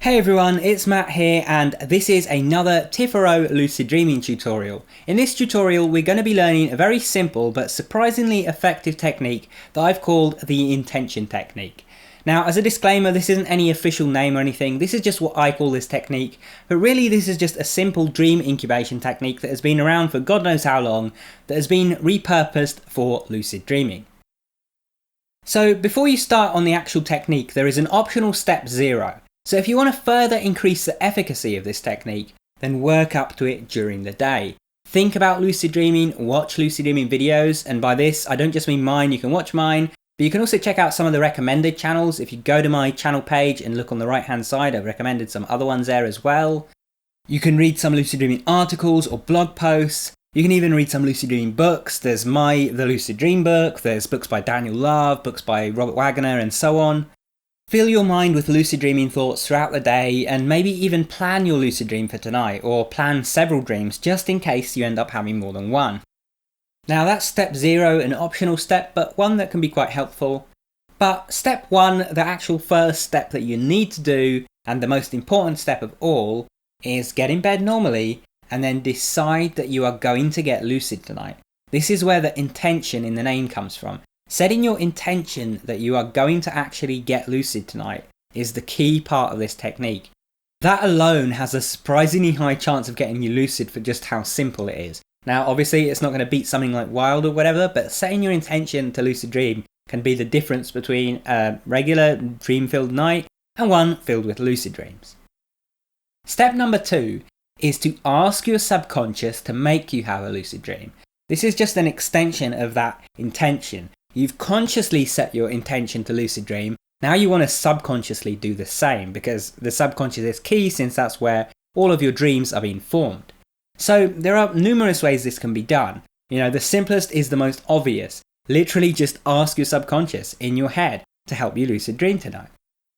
Hey everyone, it's Matt here and this is another Tipharot lucid dreaming tutorial. In this tutorial we're going to be learning a very simple but surprisingly effective technique that I've called the intention technique. Now, as a disclaimer, this isn't any official name or anything, this is just what I call this technique, but really this is just a simple dream incubation technique that has been around for God knows how long, that has been repurposed for lucid dreaming. So before you start on the actual technique, there is an optional step 0. So if you want to further increase the efficacy of this technique, then work up to it during the day. Think about lucid dreaming, watch lucid dreaming videos, and by this I don't just mean mine, you can watch mine, but you can also check out some of the recommended channels. If you go to my channel page and look on the right hand side, I've recommended some other ones there as well. You can read some lucid dreaming articles or blog posts. You can even read some lucid dreaming books. There's The Lucid Dream book, there's books by Daniel Love, books by Robert Wagner and so on. Fill your mind with lucid dreaming thoughts throughout the day and maybe even plan your lucid dream for tonight or plan several dreams just in case you end up having more than one. Now that's step 0, an optional step but one that can be quite helpful. But step 1, the actual first step that you need to do and the most important step of all is get in bed normally and then decide that you are going to get lucid tonight. This is where the intention in the name comes from. Setting your intention that you are going to actually get lucid tonight is the key part of this technique. That alone has a surprisingly high chance of getting you lucid for just how simple it is. Now obviously it's not going to beat something like Wild or whatever, but setting your intention to lucid dream can be the difference between a regular dream-filled night and one filled with lucid dreams. Step number 2 is to ask your subconscious to make you have a lucid dream. This is just an extension of that intention. You've consciously set your intention to lucid dream, now you want to subconsciously do the same because the subconscious is key since that's where all of your dreams are being formed. So there are numerous ways this can be done. The simplest is the most obvious. Literally just ask your subconscious in your head to help you lucid dream tonight.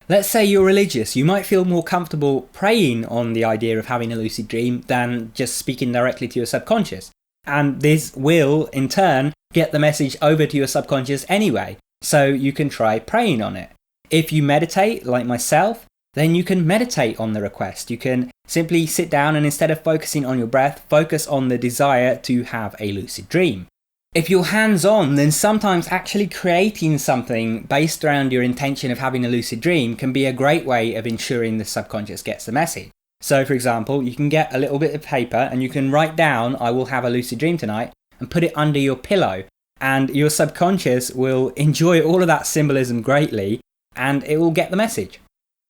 Let's say you're religious, you might feel more comfortable praying on the idea of having a lucid dream than just speaking directly to your subconscious. And this will, in turn, get the message over to your subconscious anyway, so you can try praying on it. If you meditate, like myself, then you can meditate on the request. You can simply sit down and instead of focusing on your breath, focus on the desire to have a lucid dream. If you're hands-on, then sometimes actually creating something based around your intention of having a lucid dream can be a great way of ensuring the subconscious gets the message. So for example, you can get a little bit of paper and you can write down, I will have a lucid dream tonight, and put it under your pillow. And your subconscious will enjoy all of that symbolism greatly and it will get the message.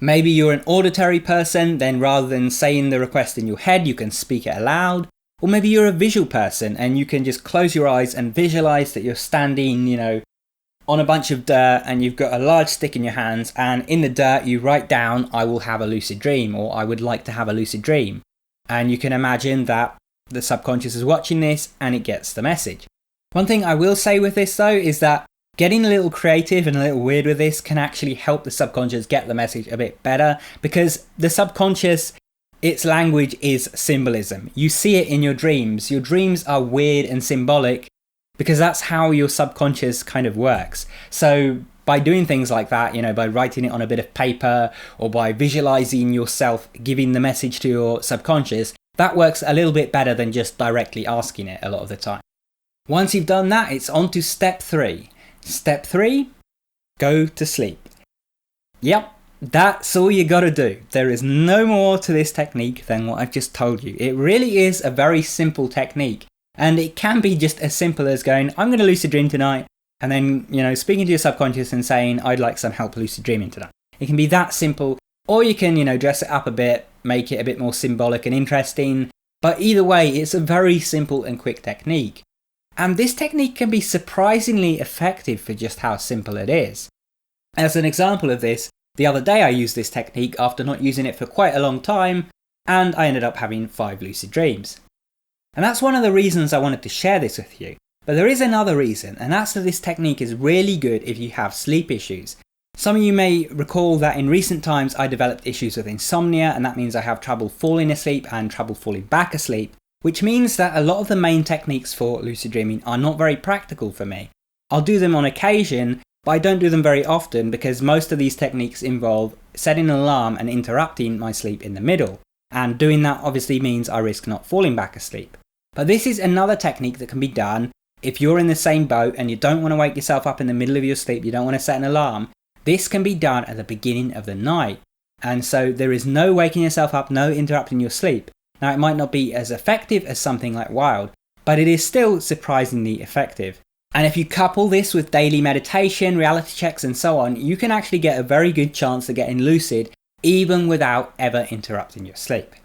Maybe you're an auditory person, then rather than saying the request in your head, you can speak it aloud. Or maybe you're a visual person and you can just close your eyes and visualize that you're standing, on a bunch of dirt and you've got a large stick in your hands and in the dirt you write down, I will have a lucid dream or I would like to have a lucid dream. And you can imagine that the subconscious is watching this and it gets the message. One thing I will say with this though is that getting a little creative and a little weird with this can actually help the subconscious get the message a bit better because the subconscious, its language is symbolism. You see it in your dreams. Your dreams are weird and symbolic because that's how your subconscious kind of works. So by doing things like that, by writing it on a bit of paper or by visualizing yourself giving the message to your subconscious, that works a little bit better than just directly asking it a lot of the time. Once you've done that, it's on to step 3. Step 3, go to sleep. Yep, that's all you gotta do. There is no more to this technique than what I've just told you. It really is a very simple technique. And it can be just as simple as going, I'm going to lucid dream tonight, and then, speaking to your subconscious and saying, I'd like some help lucid dreaming tonight. It can be that simple, or you can, dress it up a bit, make it a bit more symbolic and interesting. But either way, it's a very simple and quick technique. And this technique can be surprisingly effective for just how simple it is. As an example of this, the other day I used this technique after not using it for quite a long time, and I ended up having 5 lucid dreams. And that's one of the reasons I wanted to share this with you. But there is another reason, and that's that this technique is really good if you have sleep issues. Some of you may recall that in recent times I developed issues with insomnia, and that means I have trouble falling asleep and trouble falling back asleep, which means that a lot of the main techniques for lucid dreaming are not very practical for me. I'll do them on occasion, but I don't do them very often because most of these techniques involve setting an alarm and interrupting my sleep in the middle, and doing that obviously means I risk not falling back asleep. But this is another technique that can be done if you're in the same boat and you don't want to wake yourself up in the middle of your sleep, you don't want to set an alarm. This can be done at the beginning of the night, and so there is no waking yourself up, no interrupting your sleep. Now it might not be as effective as something like Wild, but it is still surprisingly effective. And if you couple this with daily meditation, reality checks and so on, you can actually get a very good chance of getting lucid even without ever interrupting your sleep.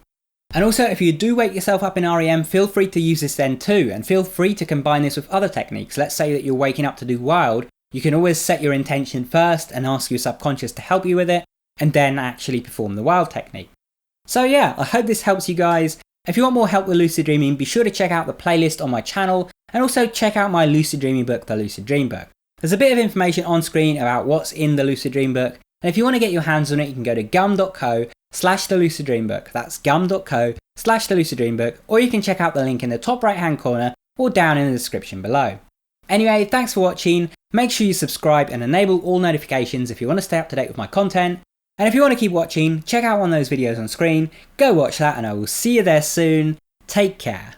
And also, if you do wake yourself up in REM, feel free to use this then too, and feel free to combine this with other techniques. Let's say that you're waking up to do Wild, you can always set your intention first and ask your subconscious to help you with it, and then actually perform the Wild technique. So yeah, I hope this helps you guys. If you want more help with lucid dreaming, be sure to check out the playlist on my channel, and also check out my lucid dreaming book, The Lucid Dream Book. There's a bit of information on screen about what's in the Lucid Dream Book, and if you want to get your hands on it, you can go to gum.co/theluciddreambook. That's gum.co/theluciddreambook, or you can check out the link in the top right hand corner or down in the description below. Anyway, thanks for watching. Make sure you subscribe and enable all notifications if you want to stay up to date with my content. And if you want to keep watching, check out one of those videos on screen, go watch that, and I will see you there soon. Take care.